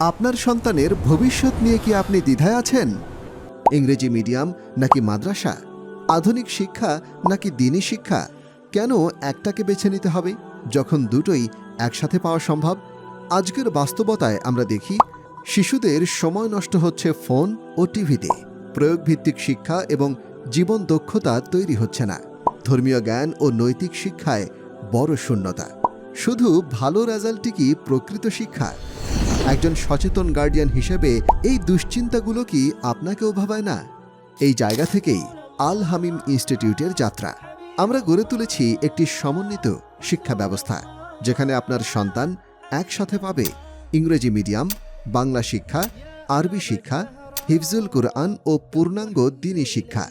আপনার সন্তানের ভবিষ্যৎ নিয়ে কি আপনি দ্বিধায় আছেন? ইংরেজি মিডিয়াম নাকি মাদ্রাসা? আধুনিক শিক্ষা নাকি দ্বীনি শিক্ষা? কেন একটাকে বেছে নিতে হবে যখন দুটোই একসাথে পাওয়া সম্ভব? আজকের বাস্তবতায় আমরা দেখি শিশুদের সময় নষ্ট হচ্ছে ফোন ও টিভিতে। প্রয়োগভিত্তিক শিক্ষা এবং জীবন দক্ষতা তৈরি হচ্ছে না। ধর্মীয় জ্ঞান ও নৈতিক শিক্ষায় বড় শূন্যতা। শুধু ভালো রেজাল্টই কি প্রকৃত শিক্ষা? একজন সচেতন গার্ডিয়ান হিসেবে এই দুশ্চিন্তাগুলো কি আপনাকেও ভাবায় না? এই জায়গা থেকেই আল হামিম ইনস্টিটিউটের যাত্রা। আমরা গড়ে তুলেছি একটি সমন্বিত শিক্ষা ব্যবস্থা, যেখানে আপনার সন্তান একসাথে পাবে ইংরেজি মিডিয়াম, বাংলা শিক্ষা, আরবি শিক্ষা, হিফজুল কুরআন ও পূর্ণাঙ্গ দ্বীনি শিক্ষা,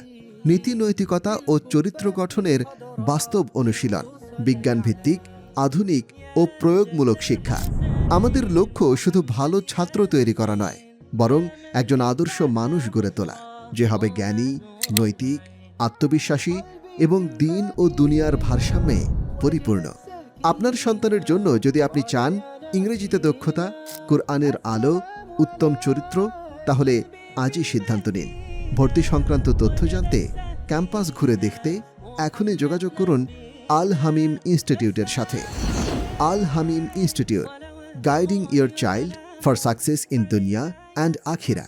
নীতি নৈতিকতা ও চরিত্র গঠনের বাস্তব অনুশীলন, বিজ্ঞানভিত্তিক, আধুনিক ও প্রয়োগমূলক শিক্ষা। আমাদের লক্ষ্য শুধু ভালো ছাত্র তৈরি করা নয়, বরং একজন আদর্শ মানুষ গড়ে তোলা, যে হবে জ্ঞানী, নৈতিক, আত্মবিশ্বাসী এবং দ্বীন ও দুনিয়ার ভারসাম্যে পরিপূর্ণ। আপনার সন্তানের জন্য যদি আপনি চান ইংরেজিতে দক্ষতা, কোরআনের আলো, উত্তম চরিত্র, তাহলে আজই সিদ্ধান্ত নিন। ভর্তি সংক্রান্ত তথ্য জানতে, ক্যাম্পাস ঘুরে দেখতে এখনই যোগাযোগ করুন আল হামিম ইনস্টিটিউটের সাথে। Al Hamim institute, guiding your child for success in দুনিয়া অ্যান্ড আখিরা।